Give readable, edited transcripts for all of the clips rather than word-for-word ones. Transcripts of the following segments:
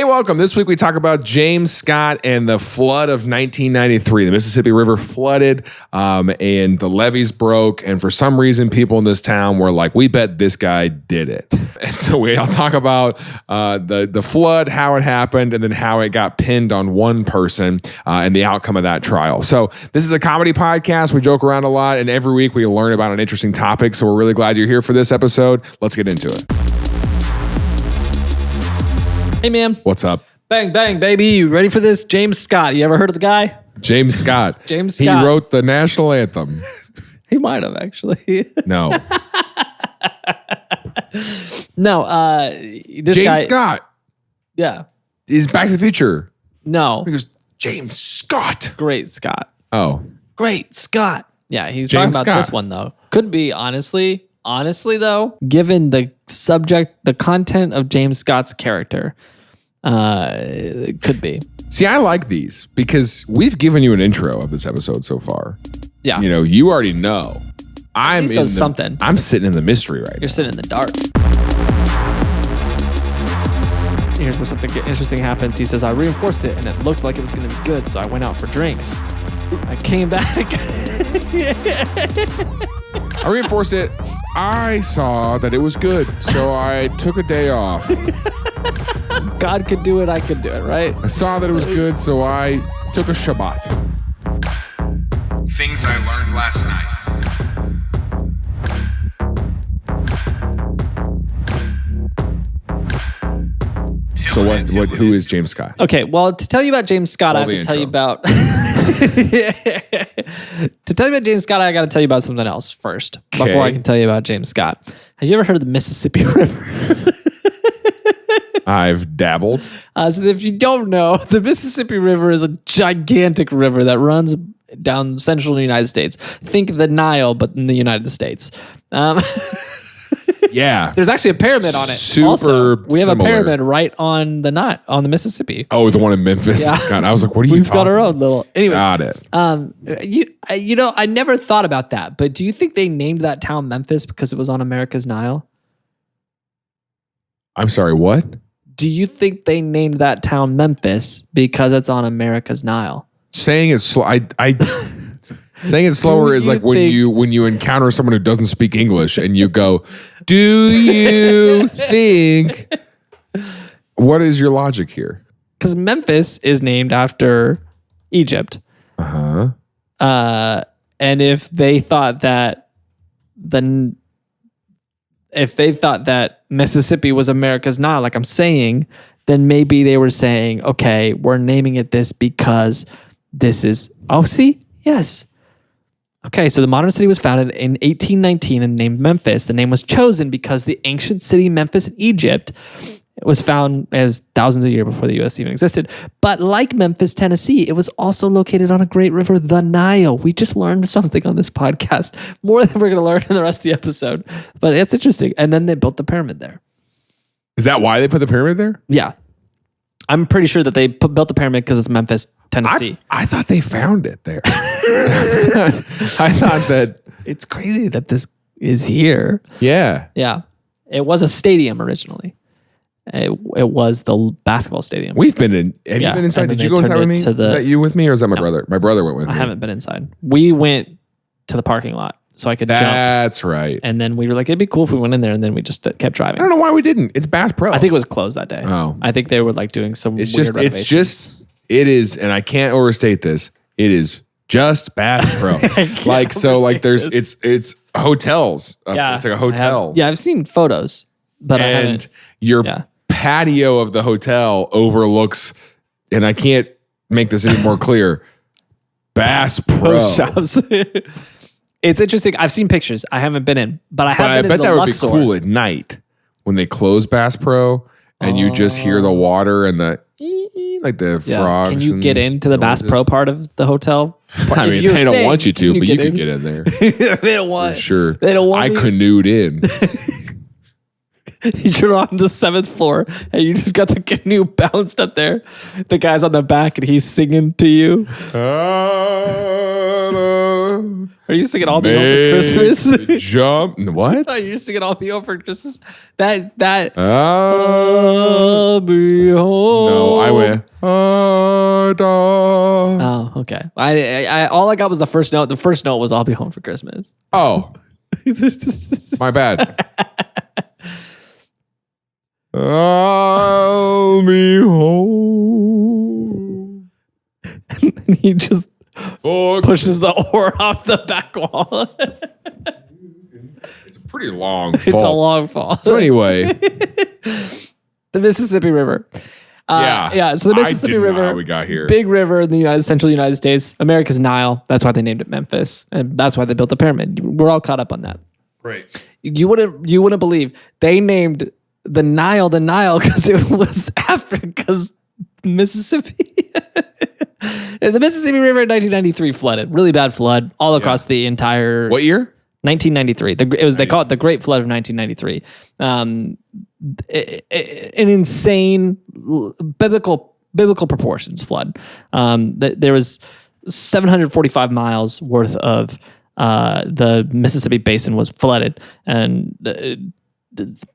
welcome. This week we talk about James Scott and the flood of 1993. The Mississippi River flooded and the levees broke. And for some reason, people in this town were like, we bet this guy did it. And so we'll talk about the flood, how it happened, and then how it got pinned on one person and the outcome of that trial. So this is a comedy podcast. We joke around a lot, and every week we learn about an interesting topic. So we're really glad you're here for this episode. Let's get into it. Hey, man. What's up? Bang, bang, baby. You ready for this? James Scott. You ever heard of the guy? James Scott. James Scott. He wrote the national anthem. He might have, actually. No. No. This James guy, Scott. Yeah. He's Back to the Future. No. He goes, James Scott. Great Scott. Oh. Great Scott. Yeah, he's James talking about Scott. this one, though. Could be, honestly, though, given the subject, the content of James Scott's character, it could be. See, I like these because we've given you an intro of this episode so far. Yeah. You know, you already know. I'm least does something. I'm sitting in the mystery right You're sitting in the dark. Here's where something interesting happens. He says, I reinforced it and it looked like it was going to be good, so I went out for drinks. I came back. I reinforced it. I saw that it was good, so I took a day off. God could do it, I could do it, right? I saw that it was good, so I took a Shabbat. Things I learned last night. So who is James Scott? Okay, well, to tell you about James Scott, I have to tell you about... To tell you about James Scott, I got to tell you about something else first before I can tell you about James Scott. Have you ever heard of the Mississippi River? I've dabbled. So if you don't know, the Mississippi River is a gigantic river that runs down central United States. Think the Nile, but in the United States. Yeah. There's actually a pyramid on it. Super also, we have similar. a pyramid right on the Mississippi. Oh, the one in Memphis. Yeah. God, I was like, what are you We've talking got our own little. Anyways, got it. You know, I never thought about that, but do you think they named that town Memphis because it was on America's Nile? I'm sorry, what? Do you think they named that town Memphis because it's on America's Nile? Saying it slow. Saying it slower is like when you encounter someone who doesn't speak English and you go, "Do you think?" What is your logic here? Because Memphis is named after Egypt. And if they thought that Mississippi was America's Nile, like I'm saying, then maybe they were saying, okay, we're naming it this because this is. Oh, see, yes. Okay, so the modern city was founded in 1819 and named Memphis. The name was chosen because the ancient city Memphis in Egypt was found as thousands of years before the U.S. even existed. But like Memphis, Tennessee, it was also located on a great river, the Nile. We just learned something on this podcast, more than we're going to learn in the rest of the episode. But it's interesting. And then they built the pyramid there. Is that why they put the pyramid there? Yeah. I'm pretty sure that they built the pyramid because it's Memphis, Tennessee. I thought they found it there. I thought that... It's crazy that this is here. Yeah. Yeah. It was a stadium originally. It was the basketball stadium. We've been in... Have you been inside? Did you go inside with me? Is that you with me or is that my brother? My brother went with me. I haven't been inside. We went to the parking lot so I could jump. That's right. And then we were like, it'd be cool if we went in there, and then we just kept driving. I don't know why we didn't. It's Bass Pro. I think it was closed that day. Oh. I think they were like doing some It's weird just... renovations. It is, and I can't overstate this. It is just Bass Pro. Like, so like there's, it's hotels. Yeah. It's like a hotel. I've seen photos, but I haven't. And your patio of the hotel overlooks, and I can't make this any more clear, Bass Pro. Shops. It's interesting. I've seen pictures. I haven't been in, but I have been in the that would Luxor. be cool at night when they close Bass Pro and you just hear the water and the like the frogs. Can you get into the Bass Pro part of the hotel? I mean, they don't want you to, but you can get in there. They don't want. For sure. They don't want. I canoed in. You're on the 7th floor and you just got the canoe bounced up there. The guy's on the back and he's singing to you. Are you singing I'll Be Home for Christmas? Jump. What? Oh, you're singing I'll Be Home for Christmas? That. I'll be home. No, I went. Oh, okay. I all I got was the first note. The first note was I'll be home for Christmas. Oh, my bad. I'll be home. And he just pushes the oar off the back wall. It's a pretty long fall. It's a long fall. So anyway. The Mississippi River. Yeah. So the Mississippi I didn't know River, how we got here. big river in the central United States, America's Nile. That's why they named it Memphis, and that's why they built the pyramid. We're all caught up on that. Right. You wouldn't believe they named the Nile because it was Africa's Mississippi. The Mississippi River in 1993 flooded. Really bad flood all across the entire. What year? 1993. They call it the Great Flood of 1993. An insane biblical proportions flood. There was 745 miles worth of the Mississippi Basin was flooded, and it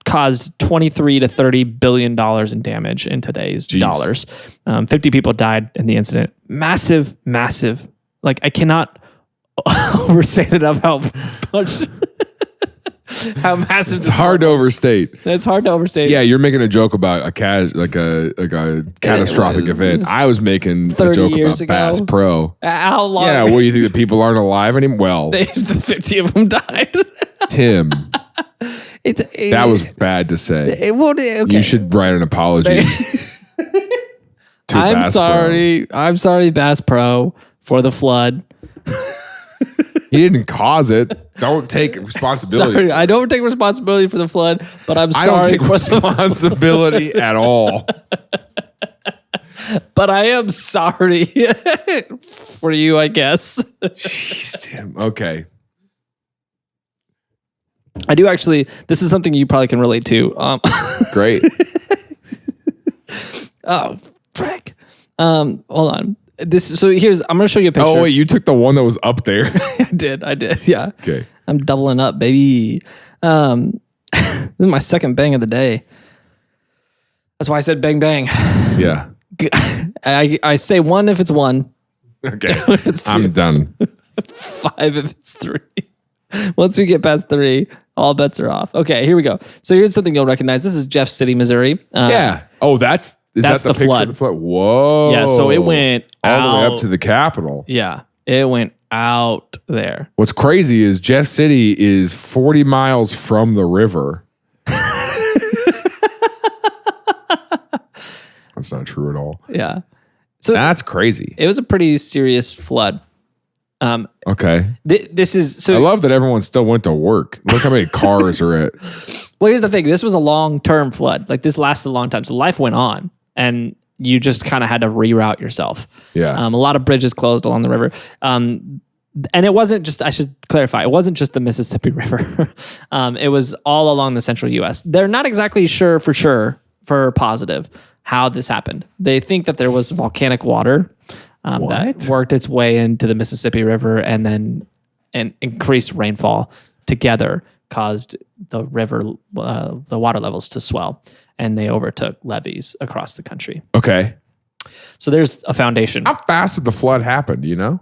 caused $23 to $30 billion in damage in today's dollars. 50 people died in the incident. Massive. Like, I cannot overstate enough how much how massive it's hard to overstate. It's hard to overstate. Yeah, you're making a joke about a catastrophic event. I was making a joke about Bass Pro. How long? Yeah, what do you think, the people aren't alive anymore? Well, the 50 of them died. Tim, that was bad to say. Okay. You should write an apology. I'm sorry, Bass Pro, for the flood. He didn't cause it. Don't take responsibility. Sorry, I don't take responsibility for the flood, but I'm sorry. I don't take responsibility at all. But I am sorry for you, I guess. Jeez, Tim. Okay. I do actually. This is something you probably can relate to. Great. Oh, frick. Hold on. I'm going to show you a picture. Oh, wait, you took the one that was up there. I did. Yeah. Okay. I'm doubling up, baby. This is my second bang of the day. That's why I said bang, bang. Yeah. I say one if it's one. Okay. Two if it's two. I'm done. 5 if it's 3. Once we get past 3, all bets are off. Okay, here we go. So here's something you'll recognize. This is Jeff City, Missouri. Yeah. Oh, that's that the picture flood. of the flood? Whoa. Yeah, so it went all the way up to the Capitol. Yeah, it went out there. What's crazy is Jeff City is 40 miles from the river. That's not true at all. Yeah. So that's crazy. It was a pretty serious flood. Okay. This is so. I love that everyone still went to work. Look how many cars are at. Well, here's the thing. This was a long-term flood. Like, this lasted a long time. So life went on, and you just kind of had to reroute yourself. Yeah. A lot of bridges closed along the river. And it wasn't just, I should clarify, it wasn't just the Mississippi River. It was all along the central U.S. They're not exactly sure for positive, how this happened. They think that there was volcanic water that worked its way into the Mississippi River, and then increased rainfall together caused the river, the water levels to swell, and they overtook levees across the country. Okay. So there's a foundation. How fast did the flood happen? Do you know?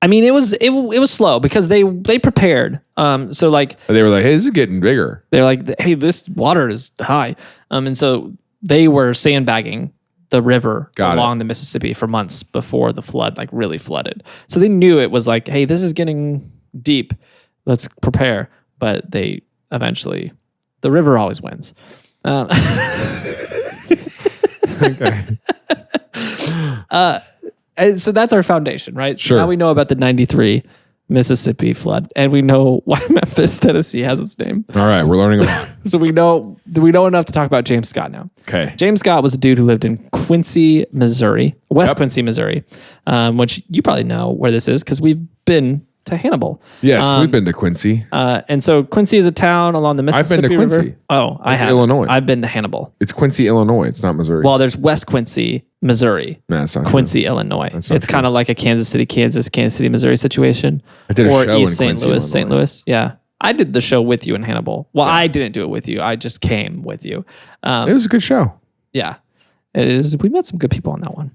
I mean, it was slow because they prepared. So like they were like, hey, this is getting bigger. They're like, hey, this water is high. And so they were sandbagging the river along the Mississippi for months before the flood like really flooded. So they knew it was like, hey, this is getting deep. Let's prepare. But they eventually, the river always wins. Okay. And so that's our foundation, right? So sure. Now we know about the 93 Mississippi flood, and we know why Memphis, Tennessee has its name. All right, we're learning a lot. So we know enough to talk about James Scott now. Okay. James Scott was a dude who lived in Quincy, Missouri, Quincy, Missouri, which you probably know where this is because we've been to Hannibal. Yes, we've been to Quincy. And so Quincy is a town along the Mississippi River. I've been to Quincy. Oh, I have. Illinois. I've been to Hannibal. It's Quincy, Illinois. It's not Missouri. Well, there's West Quincy Missouri. That's not Quincy, Illinois. That's not It's true. kind of like a Kansas City, Kansas, Kansas City, Missouri situation. I did a or show East in St. Quincy, Louis, St. Illinois. Louis. Yeah. I did the show with you in Hannibal. Well, Yeah. I didn't do it with you. I just came with you. It was a good show. Yeah. It is. We met some good people on that one.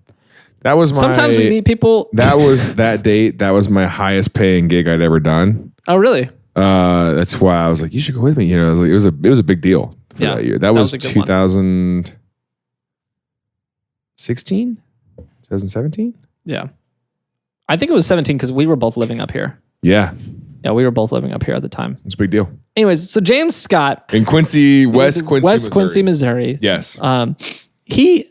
That was my. Sometimes we meet people. That was that date. That was my highest paying gig I'd ever done. Oh, really? That's why I was like, you should go with me. You know, it was a big deal for Yeah, that year. That was was a good one. 2016, 2017. Yeah. I think it was 17 because we were both living up here. Yeah, Yeah, we were both living up here at the time. it's a big deal. Anyways, so James Scott, In Quincy, West Quincy, Missouri. Yes. He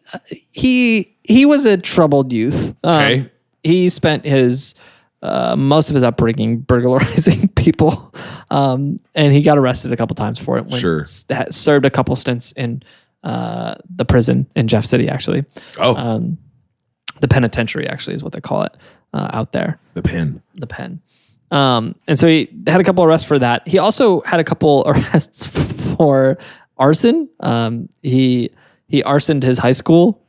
was a troubled youth. Okay. He spent his most of his upbringing burglarizing people, and he got arrested a couple times for it. Sure. Served a couple stints in the prison in Jeff City, actually. Oh, The penitentiary, actually, is what they call it out there. the pin. The pen. And so he had a couple arrests for that. He also had a couple arrests for arson. He arsoned his high school.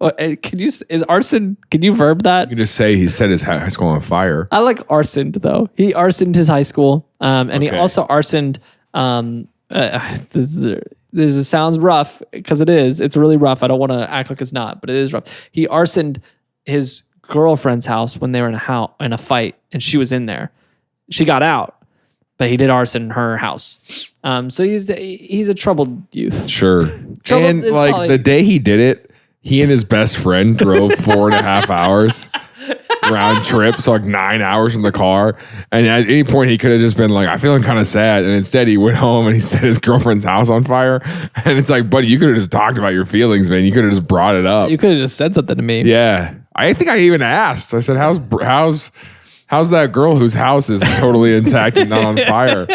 Can you verb that? You can just say he set his high school on fire. I like arsoned though. He arsoned his high school. And he Okay. also arsoned, this sounds rough because it is. It's really rough. I don't want to act like it's not, but it is rough. He arsoned his girlfriend's house when they were in a fight, and she was in there. She got out, but he did arson her house. So he's a troubled youth. Sure. Trouble And is like probably- the day he did it, he and his best friend drove 4.5 hours round trip, so like 9 hours in the car. And at any point, he could have just been like, "I'm feeling kind of sad," and instead he went home and he set his girlfriend's house on fire. And it's like, buddy, you could have just talked about your feelings, man. You could have just brought it up. You could have just said something to me. Yeah, I think I even asked. I said, "How's that girl whose house is totally intact and not on fire?"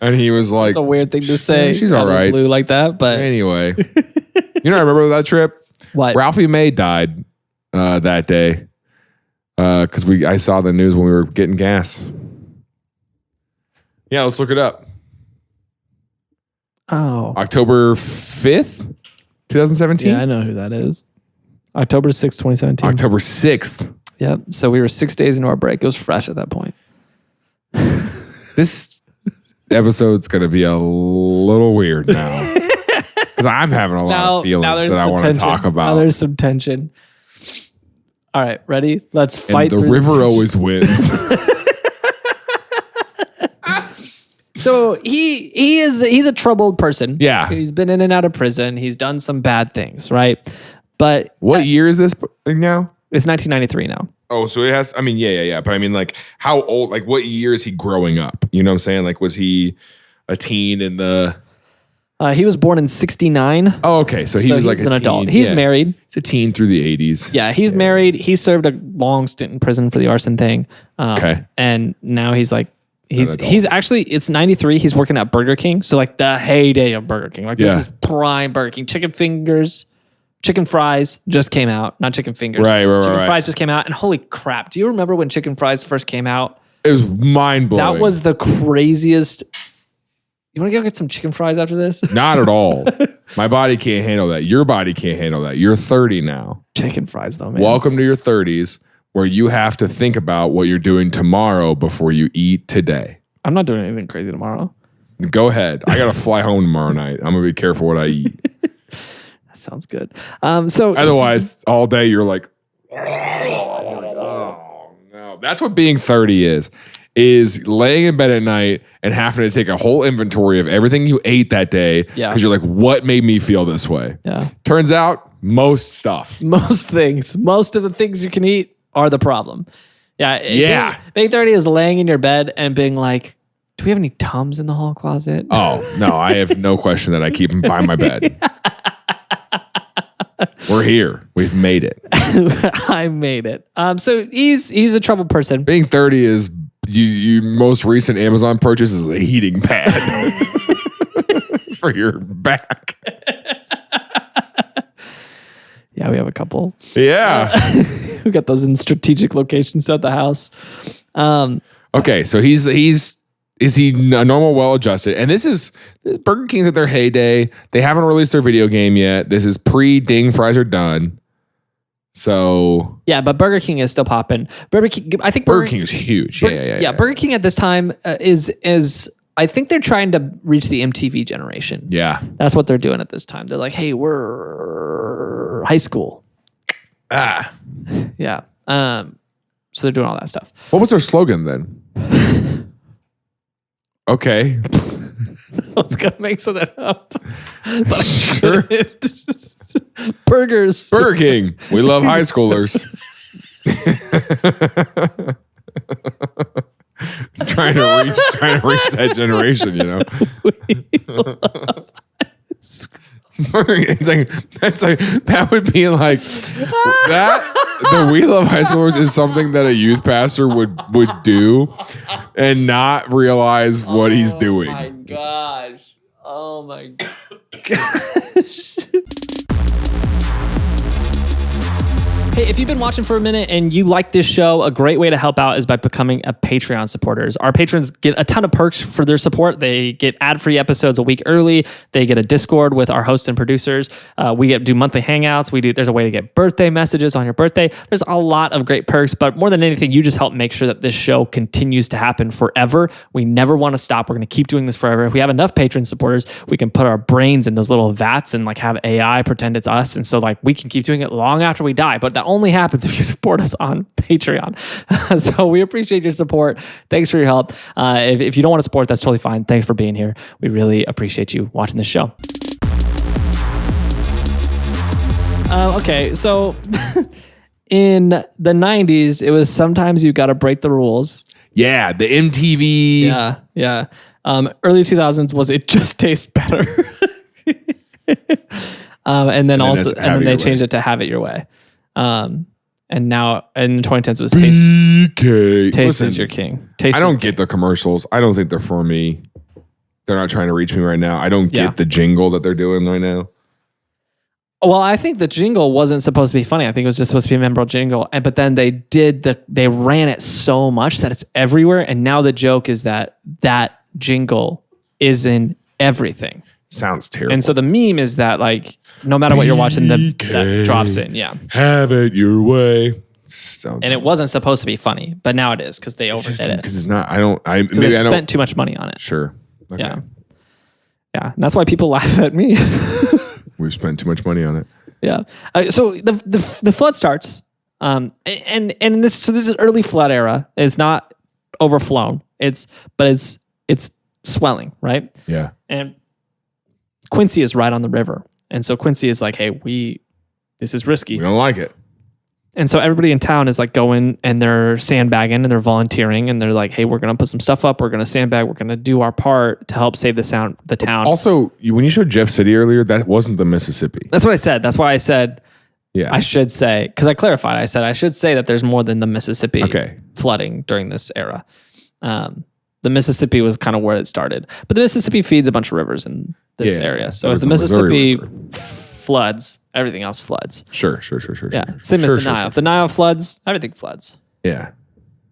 And he was like, It's a weird thing to say. she's out of all the right. blue like that, but anyway. You know, I remember that trip. what? Ralphie May died that day because I saw the news when we were getting gas. Yeah, let's look it up. Oh, October 5th, 2017. yeah, I know who that is. October 6th, 2017. October 6th. Yep. So we were 6 days into our break. It was fresh at that point. This episode's going to be a little weird now because I'm having a lot of feelings that I want to talk Now about. there's some tension. All right, ready? Let's fight. And the through river tension. always wins. So he's a troubled person. Yeah. He's been in and out of prison. He's done some bad things, right? But What year is this thing now? it's 1993 now. Oh, so it has, I mean, yeah. But I mean, like, how old, like, what year is he growing up? You know what I'm saying? Like, was he a teen in the. He was born in 69. Oh, okay. So he was like he's a an teen. adult. He's Yeah. married. He's a teen through the 80s. Yeah, he's married. He served a long stint in prison for the arson thing. Okay. And now he's like, adult. he's actually, it's 93. He's working at Burger King. So like the heyday of Burger King. Like Yeah. this is prime Burger King. Chicken fries just came out. Not chicken fingers. Right. Chicken fries just came out. And holy crap. Do you remember when chicken fries first came out? It was mind blowing. That was the craziest. You want to go get some chicken fries after this? Not at all. My body can't handle that. Your body can't handle that. You're 30 now. Chicken fries though, man. Welcome to your 30s where you have to think about what you're doing tomorrow before you eat today. I'm not doing anything crazy tomorrow. Go ahead. I got to fly home tomorrow night. I'm going to be careful what I eat. That sounds good. So Otherwise, all day you're like, oh no. That's what being 30 is laying in bed at night and having to take a whole inventory of everything you ate that day. Yeah. Because you're like, what made me feel this way? yeah. Turns out, most stuff. Most of the things you can eat are the problem. Yeah. Yeah. Being 30 is laying in your bed and being like, do we have any Tums in the hall closet? Oh, no, I have no question that I keep them by my bed. We're here. We've made it. I made it. So he's a troubled person. Being 30 is you most recent Amazon purchase is a heating pad for your back. Yeah, we have a couple. Yeah. We got those in strategic locations throughout the house. Okay, so is he a normal, well-adjusted? And this is Burger King's at their heyday. They haven't released their video game yet. This is pre-Ding Fries Are Done. So Yeah, but Burger King is still popping. Burger King is huge. Yeah, Burger King at this time is I think they're trying to reach the MTV generation. Yeah. That's what they're doing at this time. They're like, hey, we're high school. Yeah. So they're doing all that stuff. What was their slogan then? Okay. I was gonna make something up, but I Sure. couldn't. Burgers. Burger King. We love high schoolers. trying to reach that generation, you know. That would be like the We Love High Schoolers is something that a youth pastor would do and not realize what he's doing. Oh my gosh. Oh my gosh. Hey, if you've been watching for a minute and you like this show, a great way to help out is by becoming a Patreon supporter. Our patrons get a ton of perks for their support. They get ad-free episodes a week early. They get a Discord with our hosts and producers. We do monthly hangouts. There's a way to get birthday messages on your birthday. There's a lot of great perks, but more than anything, you just help make sure that this show continues to happen forever. We never want to stop. We're going to keep doing this forever. If we have enough patron supporters, we can put our brains in those little vats and like have AI pretend it's us. And so like we can keep doing it long after we die. But that only happens if you support us on Patreon. So we appreciate your support. Thanks for your help. If you don't want to support, that's totally fine. Thanks for being here. We really appreciate you watching this show. Okay, so in the 90s, it was sometimes you got to break the rules. Yeah, the MTV. Yeah. Early 2000s was It Just Tastes Better. And then they changed it to Have It Your Way. And now in the 2010s it was Taste is Your King. I don't get the commercials. I don't think they're for me. They're not trying to reach me right now. I don't get the jingle that they're doing right now. Well, I think the jingle wasn't supposed to be funny. I think it was just supposed to be a memorable jingle. But then they ran it so much that it's everywhere. And now the joke is that jingle is in everything. Sounds terrible. And so the meme is that like no matter what you're watching, that drops in. Yeah. Have it your way. And it wasn't supposed to be funny, but now it is because they overdid it. Because it's not. They spent too much money on it. Sure. Okay. Yeah. And that's why people laugh at me. We've spent too much money on it. Yeah. So the flood starts. And this is early flood era. It's not overflown. It's swelling, right? Yeah. And Quincy is right on the river. And so Quincy is like, hey, this is risky. We don't like it. And so everybody in town is like going and they're sandbagging and they're volunteering and they're like, hey, we're going to put some stuff up. We're going to sandbag. We're going to do our part to help save the town. Also, when you showed Jeff City earlier, that wasn't the Mississippi. That's what I said. That's why I said, yeah, I should say, because I clarified. I said, I should say that there's more than the Mississippi flooding during this era. The Mississippi was kind of where it started. But the Mississippi feeds a bunch of rivers in this area. So if the Mississippi floods, everything else floods. Sure. Yeah, same as the Nile. Sure. If the Nile floods, everything floods. Yeah.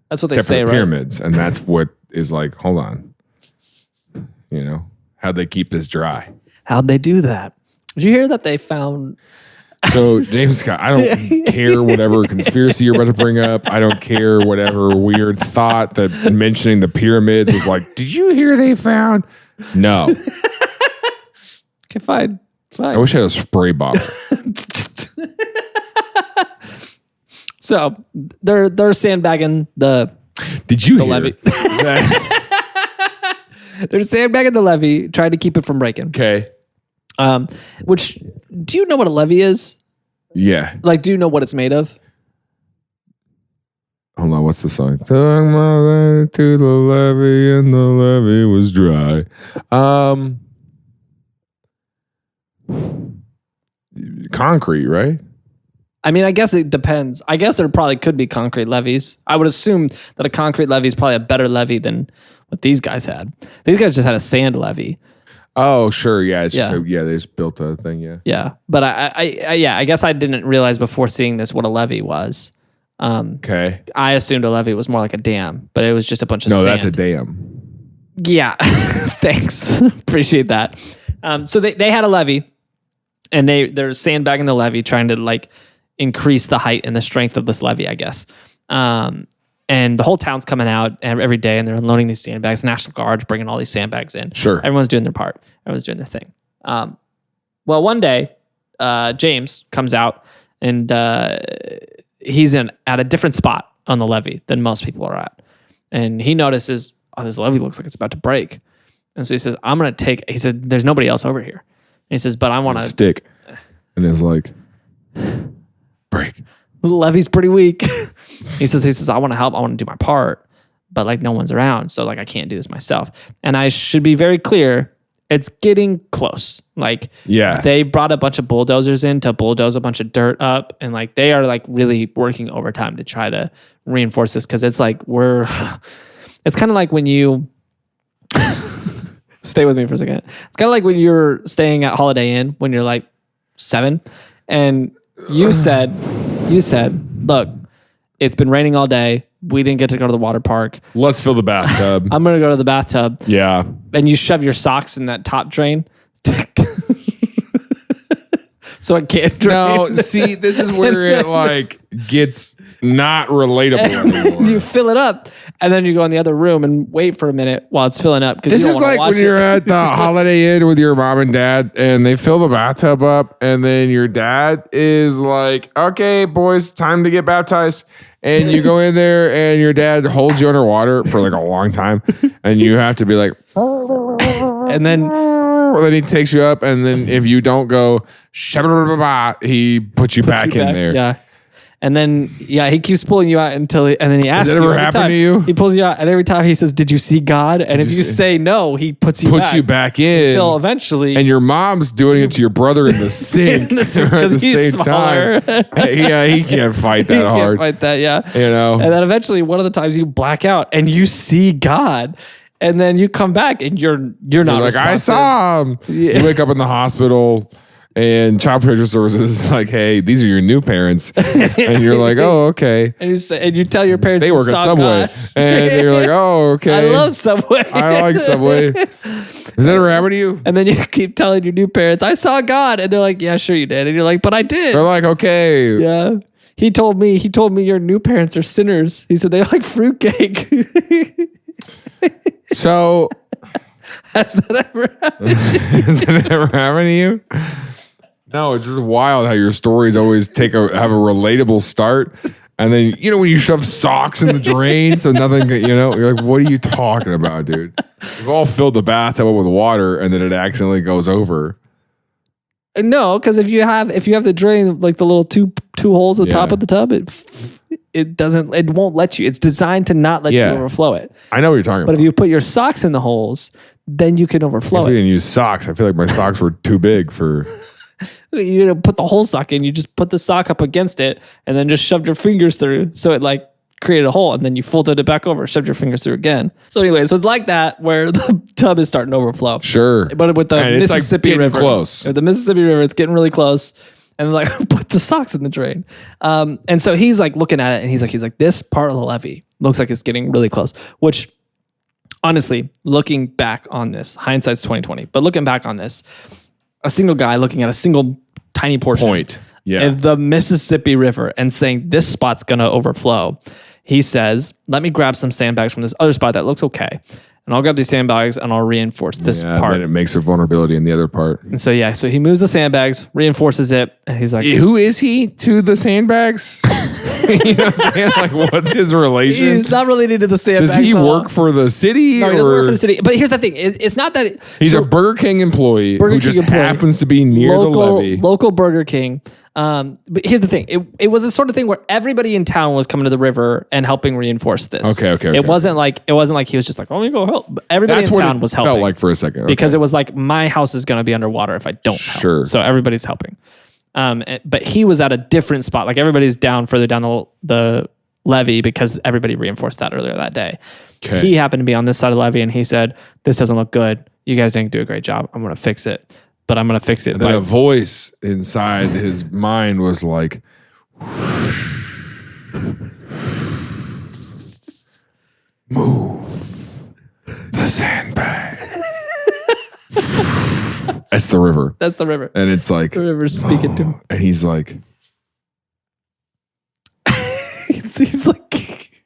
That's what Except they say, for the right? pyramids. And that's what is like, hold on. You know, how'd they keep this dry? How'd they do that? Did you hear that they found... So, James Scott, I don't care whatever conspiracy you're about to bring up. I don't care whatever weird thought that mentioning the pyramids was like, did you hear they found? No. Okay, fine. I wish I had a spray bottle. So, they're sandbagging the Did you hear? levee. They're sandbagging the levee, trying to keep it from breaking. Okay. Which, do you know what a levee is? Yeah. Like, do you know what it's made of? Hold on, what's the song? Took my lady to the levee and the levee was dry. Concrete, right? I mean, I guess it depends. I guess there probably could be concrete levees. I would assume that a concrete levee is probably a better levee than what these guys had. These guys just had a sand levee. Oh, sure. Yeah. It's Yeah. Just they just built a thing. Yeah. Yeah. But I guess I didn't realize before seeing this what a levee was. Okay. I assumed a levee was more like a dam, but it was just a bunch of sand. No, that's a dam. Yeah. Thanks. Appreciate that. So they had a levee and they're sandbagging the levee, trying to like increase the height and the strength of this levee, I guess. And the whole town's coming out every day, and they're unloading these sandbags. National Guard's bringing all these sandbags in. Sure. Everyone's doing their part. Everyone's doing their thing. Well, one day, James comes out, and he's at a different spot on the levee than most people are at. And he notices, this levee looks like it's about to break. And so he says, he said, there's nobody else over here. And he says, but I want to stick. And it's like, break. The levee's pretty weak. He says, I want to help. I want to do my part, but like no one's around. So like, I can't do this myself. And I should be very clear. It's getting close. Like, they brought a bunch of bulldozers in to bulldoze a bunch of dirt up. And like, they are like really working overtime to try to reinforce this. Cause it's like, it's kind of like when you stay with me for a second. It's kind of like when you're staying at Holiday Inn when you're like 7 and you said, look, it's been raining all day. We didn't get to go to the water park. Let's fill the bathtub. I'm going to go to the bathtub. Yeah. And you shove your socks in that top drain. So it can't drain. No, see, this is where it like gets not relatable anymore. You fill it up and then you go in the other room and wait for a minute while it's filling up. This is like when you're at the Holiday Inn with your mom and dad and they fill the bathtub up and then your dad is like, okay, boys, time to get baptized. And you go in there and your dad holds you underwater for like a long time and you have to be like, and then he takes you up and then if you don't go, he puts you back in there. Yeah. And then, he keeps pulling you out and then he asks you. Has that ever happened to you? He pulls you out and every time he says, did you see God? And if you say no, he puts you back in. Until eventually. And your mom's doing it to your brother in the sink at the same time. He can't fight that hard. He can't fight that, yeah. You know? And then eventually one of the times you black out and you see God. And then you come back and you're not like, responsive. I saw him. Yeah. You wake up in the hospital. And Child Protective Services is like, hey, these are your new parents. And you're like, oh, okay. And you tell your parents they work at Subway. And you're like, oh, okay. I love Subway. I like Subway. Has that ever happened to you? And then you keep telling your new parents, I saw God. And they're like, yeah, sure you did. And you're like, but I did. They're like, okay. Yeah. He told me your new parents are sinners. He said they like fruitcake. So. Has that ever happened to you? Has that ever happened to you? No, it's just wild how your stories always have a relatable start. And then, when you shove socks in the drain, so nothing, you're like, what are you talking about, dude? We've all filled the bathtub up with water and then it accidentally goes over. No, because if you have the drain, like the little two holes at the top of the tub, it won't let you. It's designed to not let you overflow it. I know what you're talking about. But if you put your socks in the holes, then you can overflow it. We didn't use socks. I feel like my socks were too big for... You don't put the whole sock in. You just put the sock up against it and then just shoved your fingers through. So it like created a hole and then you folded it back over, shoved your fingers through again. So anyway, so it's like that where the tub is starting to overflow. Sure. But with the Mississippi River. Close. The Mississippi River, it's getting really close. And they're like, put the socks in the drain. And so he's like looking at it and he's like, this part of the levee looks like it's getting really close, which honestly, looking back on this, hindsight's 2020, but looking back on this, a single guy looking at a single tiny portion of the Mississippi River and saying this spot's going to overflow. He says, let me grab some sandbags from this other spot that looks okay. And I'll grab these sandbags and I'll reinforce this part. Then it makes a vulnerability in the other part. And so, so he moves the sandbags, reinforces it. And he's like, who is he to the sandbags? You know what I'm saying? Like, what's his relation? He's not related to the sandbags. Does he work for the city? No, he doesn't work for the city. But here's the thing. It's not that... He's a Burger King employee who just happens to be near the levee. Local Burger King. But here's the thing. It was the sort of thing where everybody in town was coming to the river and helping reinforce this. Okay. It wasn't like he was just like, let me go help. But everybody in town was helping. Felt like for a second. Because it was like, my house is going to be underwater if I don't help. So everybody's helping. But he was at a different spot. Like everybody's further down the levee because everybody reinforced that earlier that day. Okay. He happened to be on this side of the levee and he said, this doesn't look good. You guys didn't do a great job. I'm going to fix it. But I'm going to fix it. And then a voice inside his mind was like, move the sandbag. That's the river. That's the river. And it's like, the river's speaking to him. And he's like, He's like,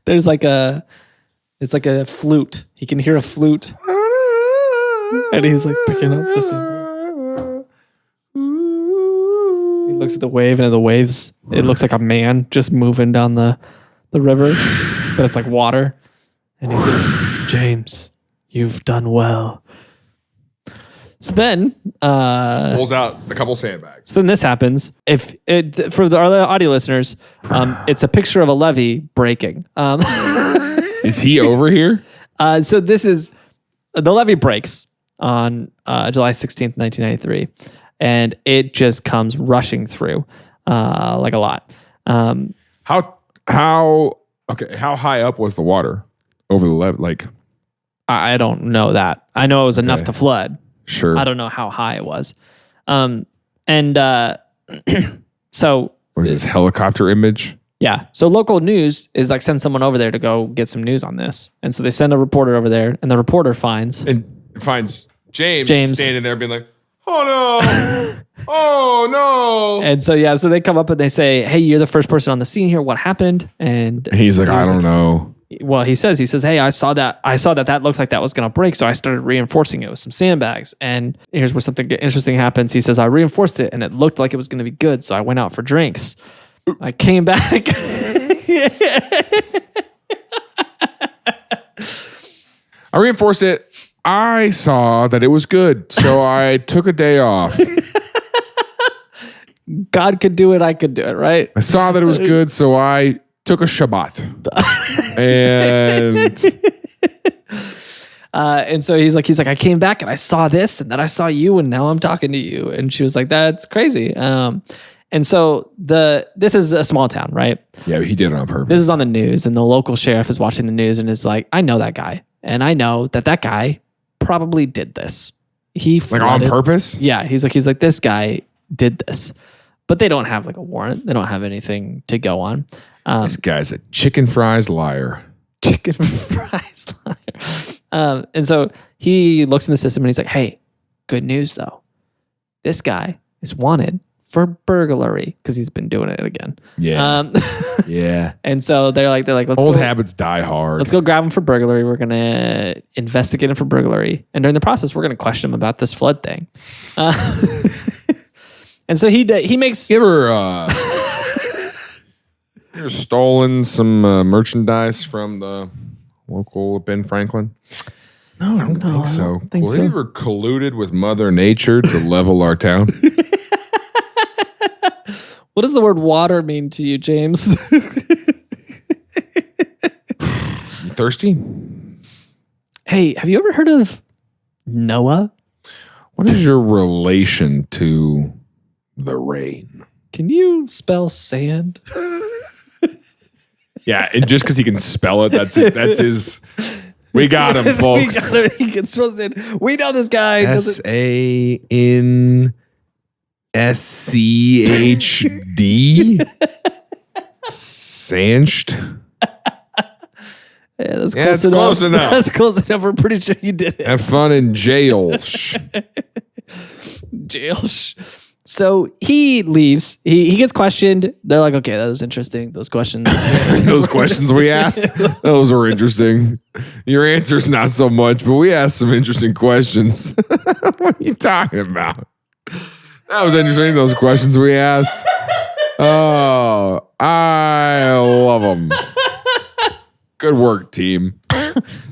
there's like it's like a flute. He can hear a flute. And he's like picking up the same. He looks at the wave, and the waves, it looks like a man just moving down the river, but it's like water. And he says, James, you've done well. So then, pulls out a couple sandbags. So then this happens. If it for our audio listeners, it's a picture of a levee breaking. Is he over here? So this is the levee breaks on July 16th, 1993, and it just comes rushing through like a lot. How high up was the water over the levee? Like, I don't know that. I know it was enough to flood. Sure. I don't know how high it was. So or is this helicopter image? Yeah. So local news is like send someone over there to go get some news on this. And so they send a reporter over there, and the reporter finds James standing there being like, oh no. Oh no. And so so they come up and they say, hey, you're the first person on the scene here. What happened? And he's like, I don't know. Well, he says, hey, I saw that looked like that was going to break. So I started reinforcing it with some sandbags. And here's where something interesting happens. He says, I reinforced it and it looked like it was going to be good. So I went out for drinks. I came back. I reinforced it. I saw that it was good. So I took a day off. God could do it. I could do it, right? I saw that it was good. So I took a Shabbat. And so he's like, I came back and I saw this, and then I saw you, and now I'm talking to you. And she was like, that's crazy. And so this is a small town, right? Yeah, but he did it on purpose. This is on the news, and the local sheriff is watching the news and is like, I know that guy, and I know that guy probably did this. He flooded. Like on purpose? Yeah, he's like, this guy did this, but they don't have like a warrant. They don't have anything to go on. This guy's a chicken fries liar. Chicken fries liar. And so he looks in the system and he's like, hey, good news though. This guy is wanted for burglary because he's been doing it again. Yeah. Yeah. And so they're like, let's old habits die hard. Let's go grab him for burglary. We're gonna investigate him for burglary, and during the process, we're gonna question him about this flood thing. And so he makes. You ever stolen some merchandise from the local Ben Franklin? No, I don't think so. Have you ever colluded with Mother Nature to level our town? What does the word water mean to you, James? Thirsty? Hey, have you ever heard of Noah? What is your relation to the rain? Can you spell sand? Yeah, and just because he can spell it, that's it. That's his. We got him, folks. He can spell sand. We know this guy. SANSCHD. Sanched. Yeah, that's close enough. That's close enough. We're pretty sure you did it. Have fun in jail. Jail. So he leaves. He gets questioned. They're like, okay, that was interesting. Those questions. Those questions we asked, those were interesting. Your answer's not so much, but we asked some interesting questions. What are you talking about? That was interesting, those questions we asked. Oh, I love them. Good work, team.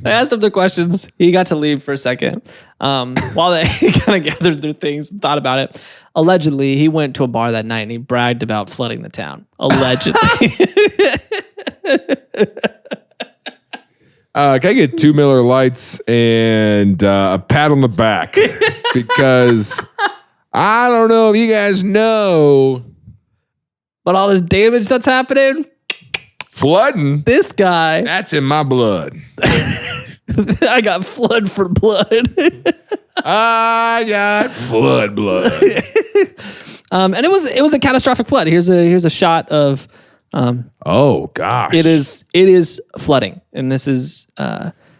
They asked him the questions. He got to leave for a second while they kind of gathered their things and thought about it. Allegedly, he went to a bar that night and he bragged about flooding the town. Allegedly. Can I get 2 Miller Lights and a pat on the back? Because I don't know if you guys know. But all this damage that's happening. Flooding? This guy. That's in my blood. I got flood for blood. I got flood blood. And it was a catastrophic flood. Here's a shot of oh gosh. It is flooding. And this is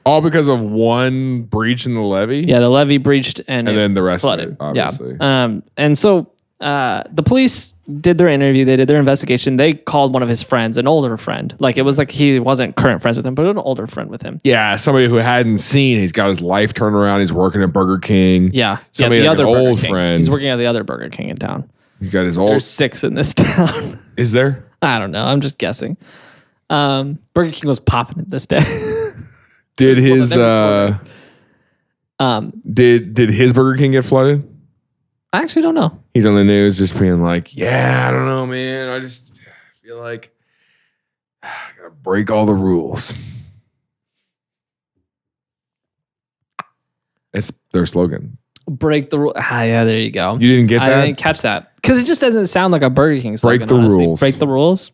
all because of one breach in the levee? Yeah, the levee breached and then the rest flooded. of it, obviously. Yeah. And so The police did their interview. They did their investigation. They called one of his friends, an older friend. Like it was like he wasn't current friends with him, but an older friend with him. Yeah, somebody who hadn't seen. He's got his life turned around. He's working at Burger King. Yeah, somebody the like other an Burger old King. friend. He's working at the other Burger King in town. He's got his old. There's 6 in this town. Is there? I don't know. I'm just guessing. Burger King was popping it this day. Did his did his Burger King get flooded? I actually don't know. He's on the news just being like, yeah, I don't know, man. I just feel like I gotta break all the rules. It's their slogan. Break the rule. Yeah, there you go. You didn't get that? I didn't catch that. Because it just doesn't sound like a Burger King slogan. Break the honestly. rules. Break the rules?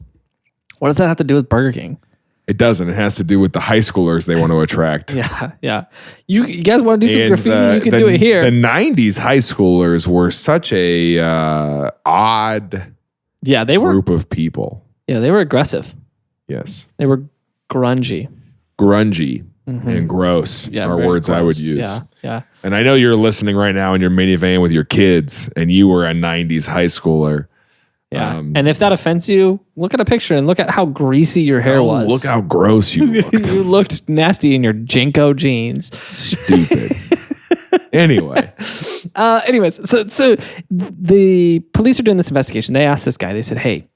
What does that have to do with Burger King? It doesn't. It has to do with the high schoolers they want to attract. Yeah. You guys want to do some graffiti? You can do it here. The 90s high schoolers were such a odd they were group of people. Yeah, they were aggressive. Yes. They were grungy. Grungy and gross are words gross. I would use. Yeah. And I know you're listening right now in your minivan with your kids and you were a 90s high schooler. Yeah. And if that offends you, look at a picture and look at how greasy your hair was. Look how gross you looked. You looked nasty in your Jinko jeans. Stupid. Anyway. Anyways, so the police are doing this investigation. They asked this guy, they said, hey,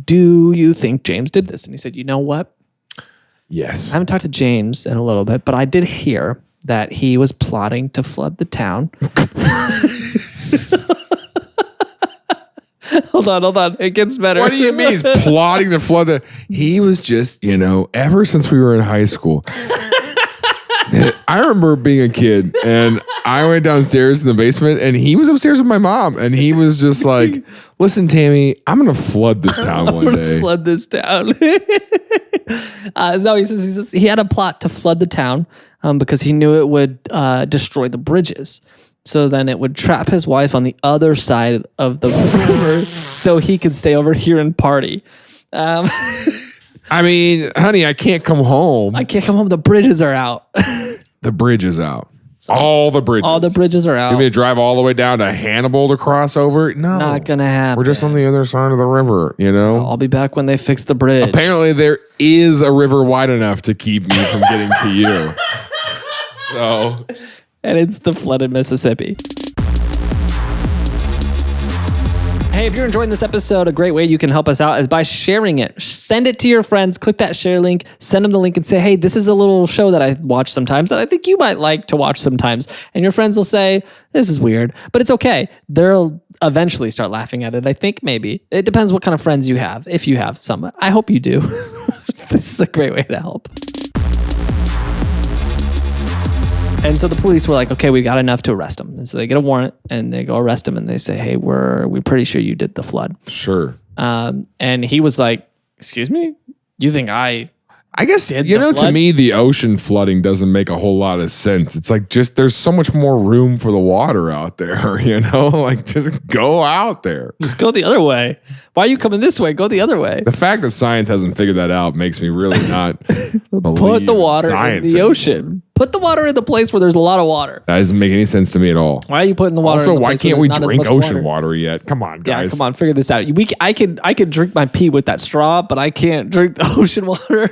do you think James did this? And he said, you know what? Yes. I haven't talked to James in a little bit, but I did hear that he was plotting to flood the town. Hold on. It gets better. What do you mean he's plotting to flood the... He was just, ever since we were in high school. I remember being a kid and I went downstairs in the basement and he was upstairs with my mom and he was just like, listen, Tammy, I'm going to flood this town one day. Flood this town. No, he says he had a plot to flood the town because he knew it would destroy the bridges. So then it would trap his wife on the other side of the river so he could stay over here and party. I mean, honey, I can't come home. I can't come home. The bridges are out. The bridge is out. So all the bridges. All the bridges are out. You want me to drive all the way down to Hannibal to cross over? No. Not going to happen. We're just on the other side of the river, I'll be back when they fix the bridge. Apparently there is a river wide enough to keep me from getting to you. So... And it's the flooded Mississippi. Hey, if you're enjoying this episode, a great way you can help us out is by sharing it. Send it to your friends. Click that share link. Send them the link and say, hey, this is a little show that I watch sometimes that I think you might like to watch sometimes. And your friends will say, this is weird, but it's okay. They'll eventually start laughing at it. I think maybe. It depends what kind of friends you have. If you have some. I hope you do. This is a great way to help. And so the police were like, okay, we got enough to arrest him. And so they get a warrant and they go arrest him and they say, hey, we're pretty sure you did the flood. Sure. And he was like, excuse me? You think I guess, to me, the ocean flooding doesn't make a whole lot of sense. It's like there's so much more room for the water out there, Like just go out there. Just go the other way. Why are you coming this way? Go the other way. The fact that science hasn't figured that out makes me really not Put the water in the ocean. Put the water in the place where there's a lot of water. That doesn't make any sense to me at all. Why are you putting the water in the place why where can't we drink ocean water yet? Come on, guys. Yeah, come on, figure this out. I can drink my pee with that straw, but I can't drink the ocean water.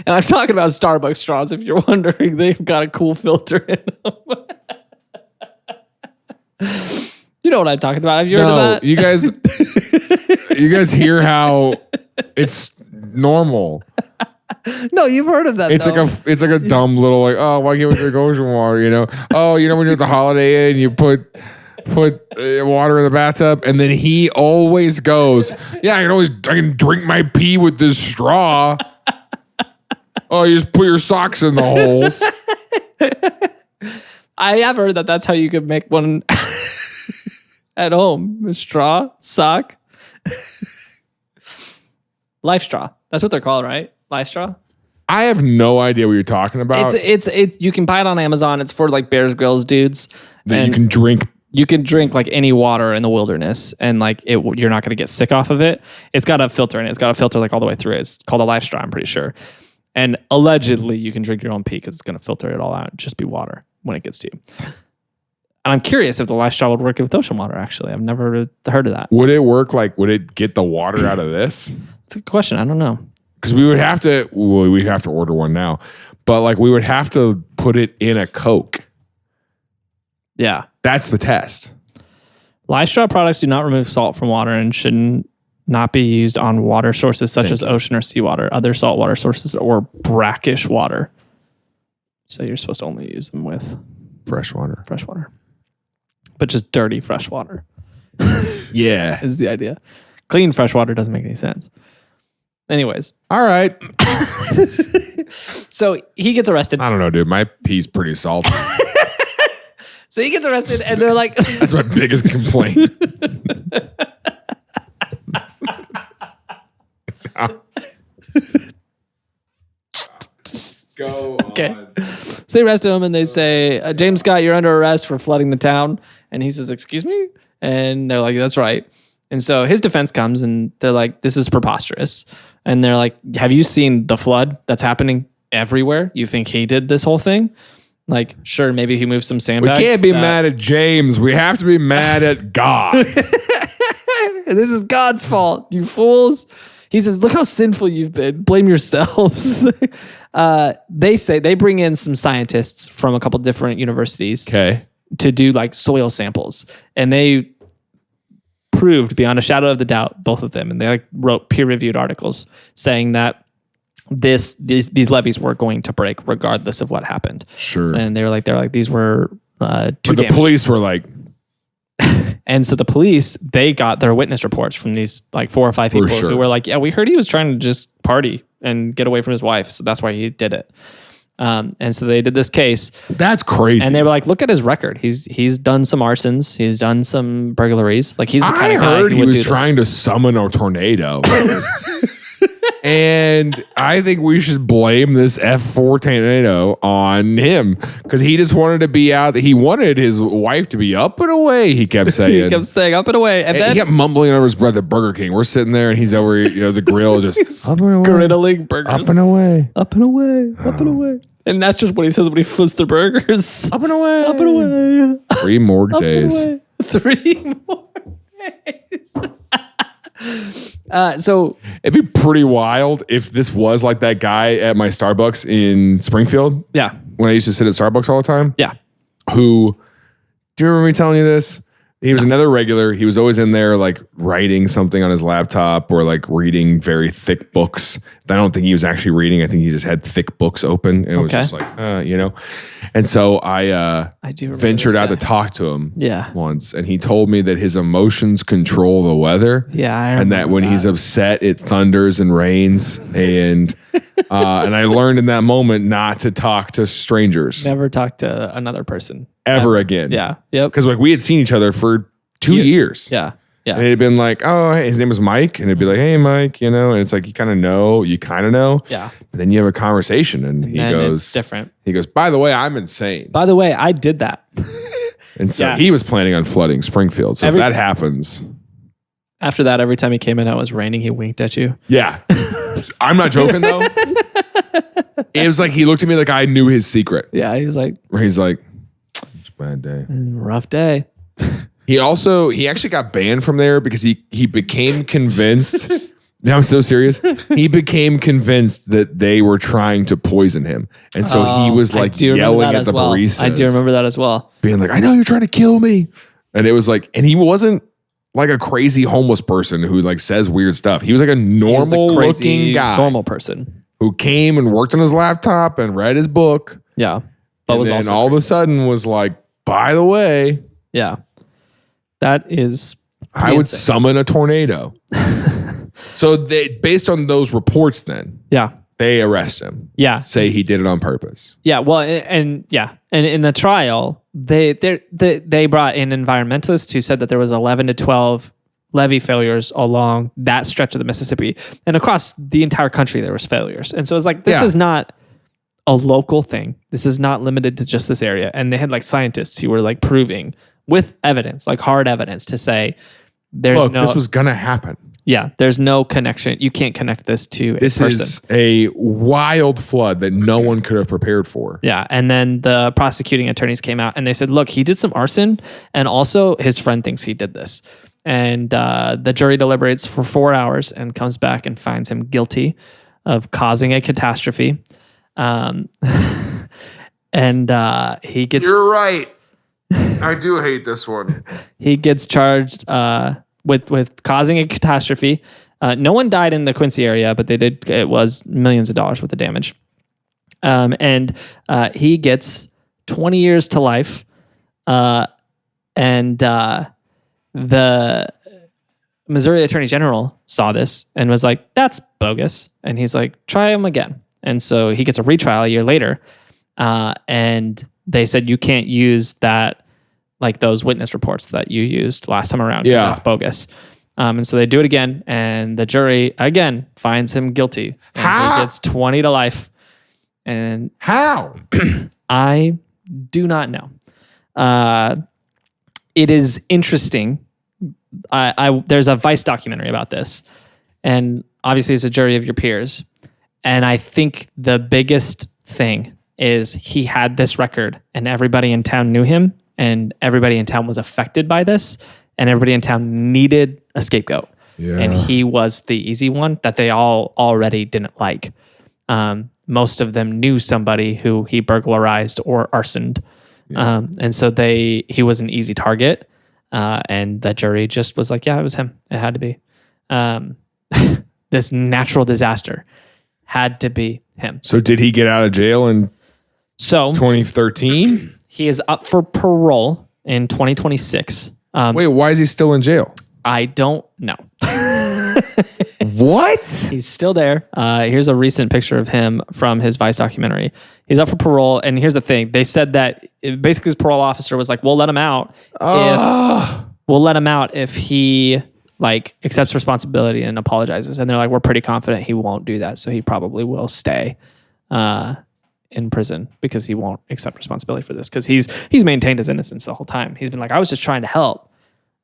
And I'm talking about Starbucks straws, if you're wondering. They've got a cool filter in them. You know what I'm talking about. Have you heard of that? You guys hear how it's normal. No, you've heard of that. It's like a dumb little why can't we drink ocean water? When you're at the Holiday Inn, you put water in the bathtub, and then he always goes, yeah, I can drink my pee with this straw. Oh, you just put your socks in the holes. I have heard that that's how you could make one at home. A straw, sock, life straw. That's what they're called, right? Life straw. I have no idea what you're talking about. It's you can buy it on Amazon. It's for like Bears Grylls dudes. That you can drink. You can drink like any water in the wilderness, and you're not going to get sick off of it. It's got a filter in it. It's got a filter like all the way through it. It's called a life straw, I'm pretty sure. And allegedly, you can drink your own pee because it's going to filter it all out and just be water when it gets to you. And I'm curious if the life straw would work with ocean water, actually. I've never heard of that. Would it work? Like, would it get the water out of this? It's a good question. I don't know. Because we'd have to order one now. But like, we would have to put it in a Coke. Yeah. That's the test. Life straw products do not remove salt from water and shouldn't not be used on water sources such as ocean or seawater, other saltwater sources, or brackish water. So you're supposed to only use them with fresh water. But just dirty fresh water. Yeah. Is the idea. Clean fresh water doesn't make any sense. Anyways. All right. So he gets arrested. I don't know, dude. My pee's pretty salty. So he gets arrested and they're like... That's my biggest complaint. Go okay. on. So they arrest him and they say, James Scott, you're under arrest for flooding the town. And he says, excuse me? And they're like, that's right. And so his defense comes and they're like, this is preposterous. And they're like, have you seen the flood that's happening everywhere? You think he did this whole thing? Like, sure, maybe he moved some sandbags. We can't be mad at James. We have to be mad at God. This is God's fault, you fools. He says, look how sinful you've been. Blame yourselves. They bring in some scientists from a couple different universities to do like soil samples. And they proved beyond a shadow of the doubt, both of them. And they like wrote peer-reviewed articles saying that these levees were going to break regardless of what happened. Sure. And they're like, these were but the police were like, and so the police, they got their witness reports from these like 4 or 5 people who were like, yeah, we heard he was trying to just party and get away from his wife. So that's why he did it. And so they did this case. That's crazy. And they were like, look at his record. He's done some arsons. He's done some burglaries. Like he's the kind of guy heard who he would was do this. trying to summon a tornado. And I think we should blame this F4 tornado on him because he just wanted to be out. He wanted his wife to be up and away. He kept saying. He kept saying up and away. And then he kept mumbling under his breath at Burger King. We're sitting there and he's over, the grill just up and away. Griddling burgers. Up and away. Up and away. Up and away. And that's just what he says when he flips the burgers. Up and away. Up and away. 3 more days. 3 more days. So it'd be pretty wild if this was like that guy at my Starbucks in Springfield. Yeah. When I used to sit at Starbucks all the time. Yeah. Who, do you remember me telling you this? He was another regular. He was always in there like writing something on his laptop or like reading very thick books. I don't think he was actually reading. I think he just had thick books open and it was just like, And so I do ventured out to talk to him once. And he told me that his emotions control the weather. Yeah. And that when he's upset, it thunders and rains. And and I learned in that moment not to talk to strangers. Never talk to another person. Ever again. Yeah. Yep. Because like we had seen each other for 2 years. Yeah. Yeah. And it had been like, oh, hey, his name was Mike. And it'd be like, hey, Mike, and it's like, you kind of know. Yeah. But then you have a conversation and he goes, it's different. He goes, by the way, I'm insane. By the way, I did that. And so he was planning on flooding Springfield. So if that happens. After that, every time he came in, it was raining. He winked at you. Yeah. I'm not joking though. It was like, he looked at me like I knew his secret. Yeah. He's like, it's a bad day. Rough day. He actually got banned from there because he became convinced. Now I'm so serious. He became convinced that they were trying to poison him. And so he was like yelling at the baristas. I do remember that as well. Being like, I know you're trying to kill me. And it was like, and he wasn't like a crazy homeless person who like says weird stuff. He was like a normal looking guy. Normal person. Who came and worked on his laptop and read his book. Yeah. But and then all of a sudden was like, by the way. Yeah. That is. I would summon a tornado. So they, based on those reports then. Yeah. They arrest him. Yeah. Say he did it on purpose. Yeah. Well, and in the trial, they brought in environmentalists who said that there was 11 to 12 levee failures along that stretch of the Mississippi, and across the entire country there was failures. And so it's like, this is not a local thing. This is not limited to just this area. And they had like scientists who were like proving with evidence, like hard evidence to say this was going to happen. Yeah, there's no connection. You can't connect this to a person. This is a wild flood that no one could have prepared for. Yeah, and then the prosecuting attorneys came out and they said, look, he did some arson, and also his friend thinks he did this. And the jury deliberates for 4 hours and comes back and finds him guilty of causing a catastrophe. And he gets... You're right. I do hate this one. He gets charged with causing a catastrophe. No one died in the Quincy area, but it was millions of dollars worth of damage. And he gets 20 years to life. And the Missouri Attorney General saw this and was like, that's bogus. And he's like, try him again. And so he gets a retrial a year later. And they said, you can't use that, like those witness reports that you used last time around, because that's bogus. And so they do it again, and the jury again finds him guilty. And he gets 20 to life. And how? I do not know. It is interesting. There's a Vice documentary about this, and obviously it's a jury of your peers. And I think the biggest thing is he had this record, and everybody in town knew him, and everybody in town was affected by this, and everybody in town needed a scapegoat. Yeah. And he was the easy one that they all already didn't like. Most of them knew somebody who he burglarized or arsoned. Yeah. And so he was an easy target. And the jury just was like, yeah, it was him. It had to be. This natural disaster had to be him. So did he get out of jail in 2013? He is up for parole in 2026. Wait, why is he still in jail? I don't know. What? He's still there. Here's a recent picture of him from his Vice documentary. He's up for parole, and here's the thing. They said that basically his parole officer was like, we'll let him out if he like accepts responsibility and apologizes. And they're like, we're pretty confident he won't do that, so he probably will stay in prison because he won't accept responsibility for this, because he's maintained his innocence the whole time. He's been like, I was just trying to help.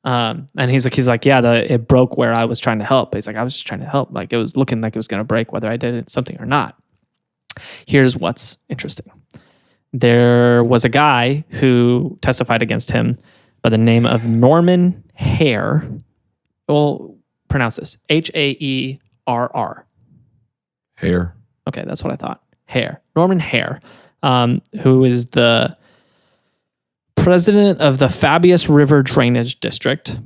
And he's like, yeah, it broke where I was trying to help. He's like, I was just trying to help. Like, it was looking like it was going to break whether I did something or not. Here's what's interesting. There was a guy who testified against him by the name of Norman Hare. Well, pronounce this. Haerr. Hare. Okay, that's what I thought. Hare. Norman Hare, who is the president of the Fabius River Drainage District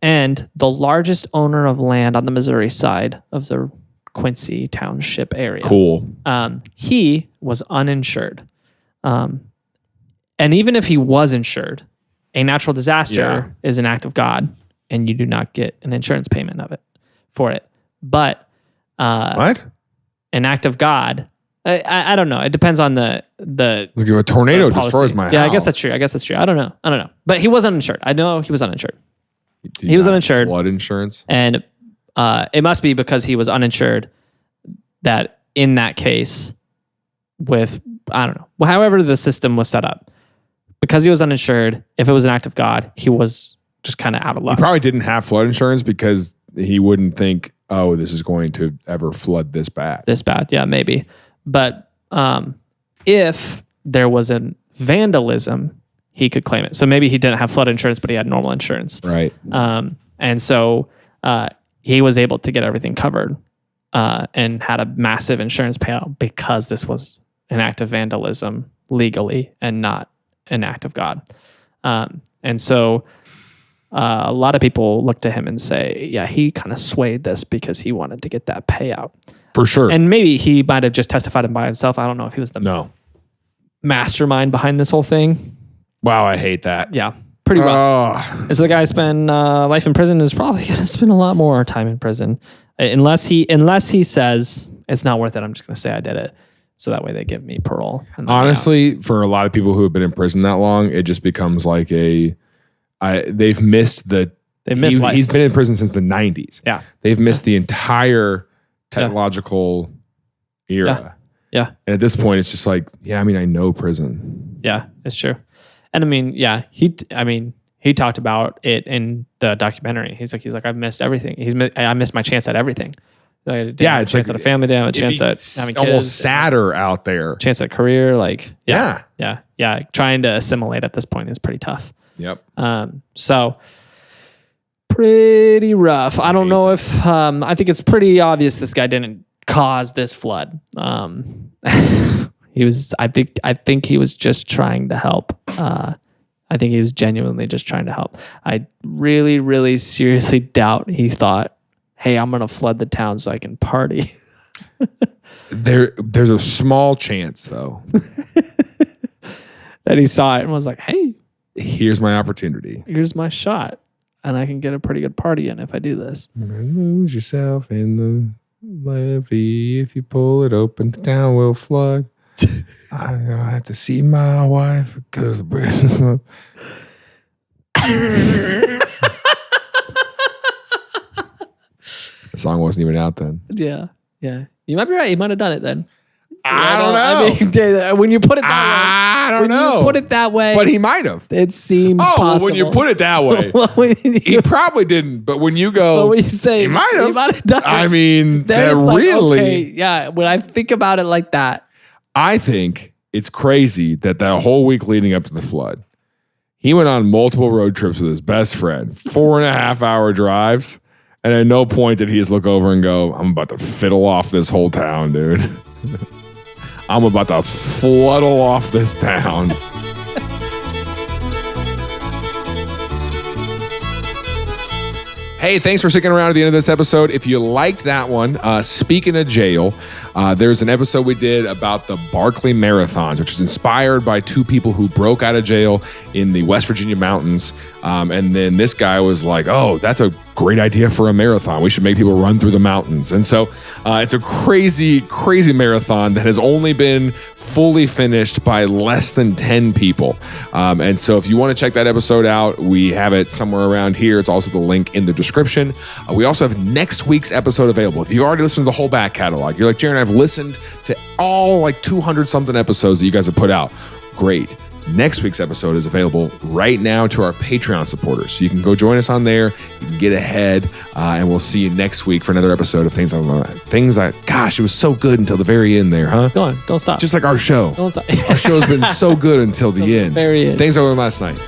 and the largest owner of land on the Missouri side of the Quincy Township area. Cool. He was uninsured. And even if he was insured, a natural disaster is an act of God, and you do not get an insurance payment for it. But what? An act of God, I don't know. It depends on the Look, if a tornado destroys my house. Yeah, I guess that's true. I don't know. But he was uninsured. I know he was uninsured. He was uninsured. Flood insurance. And it must be because he was uninsured that in that case with, I don't know, however the system was set up, because he was uninsured, if it was an act of God, he was just kind of out of luck. He probably didn't have flood insurance because he wouldn't think, oh, this is going to ever flood this bad. Yeah, maybe. But if there was a vandalism, he could claim it. So maybe he didn't have flood insurance, but he had normal insurance. Right. And so he was able to get everything covered and had a massive insurance payout because this was an act of vandalism legally and not an act of God. And so a lot of people look to him and say, yeah, he kind of swayed this because he wanted to get that payout. For sure. And maybe he might have just testified by himself. I don't know if he was the mastermind behind this whole thing. Wow, I hate that. Yeah, pretty rough. And so the guy spent life in prison is probably going to spend a lot more time in prison. Unless he says it's not worth it, I'm just going to say I did it. So that way they give me parole. Honestly, for a lot of people who have been in prison that long, it just becomes like they've missed life. He's been in prison since the 90s. Yeah. They've missed the entire technological era. Yeah. And at this point, it's just like, I know prison. Yeah, it's true. And he he talked about it in the documentary. He's like, I've missed everything. I missed my chance at everything. I didn't have a chance at a family, didn't have a chance at having kids. Almost sadder out there. Chance at career, like yeah. Trying to assimilate at this point is pretty tough. Yep. So pretty rough. I don't know if I think it's pretty obvious this guy didn't cause this flood. He was. I think he was just trying to help. I think he was genuinely just trying to help. I really, really seriously doubt he thought, hey, I'm going to flood the town so I can party. There's a small chance, though, that he saw it and was like, hey, here's my opportunity. Here's my shot. And I can get a pretty good party in if I do this. Lose yourself in the levee. If you pull it open, the town will flood. I'm going to have to see my wife because the bridge is up. The song wasn't even out then. Yeah. You might be right. You might have done it then. I don't know. I mean, when you put it that way. I don't know. You put it that way. But he might have. It seems possible. possible. When you put it that way. He probably didn't. But when you go, but when you say, he might have done it. I mean, that like, really. Okay, yeah, when I think about it like that. I think it's crazy that whole week leading up to the flood, he went on multiple road trips with his best friend, 4.5-hour drives. And at no point did he just look over and go, I'm about to fiddle off this whole town, dude. I'm about to floodle off this town. Hey, thanks for sticking around at the end of this episode. If you liked that one, speaking of jail, there's an episode we did about the Barkley Marathons, which is inspired by two people who broke out of jail in the West Virginia mountains. And then this guy was like, oh, that's a great idea for a marathon. We should make people run through the mountains. And so it's a crazy, crazy marathon that has only been fully finished by less than 10 people. And so if you want to check that episode out, we have it somewhere around here. It's also the link in the description. We also have next week's episode available. If you already listened to the whole back catalog, you're like, Jaron, I've listened to all like 200 something episodes that you guys have put out. Great. Next week's episode is available right now to our Patreon supporters. So you can go join us on there. You can get ahead, and we'll see you next week for another episode of Things gosh, it was so good until the very end there, huh? Go on, don't stop. Just like our show. Don't stop. Our show's been so good until the end. Very end. Things I learned last night.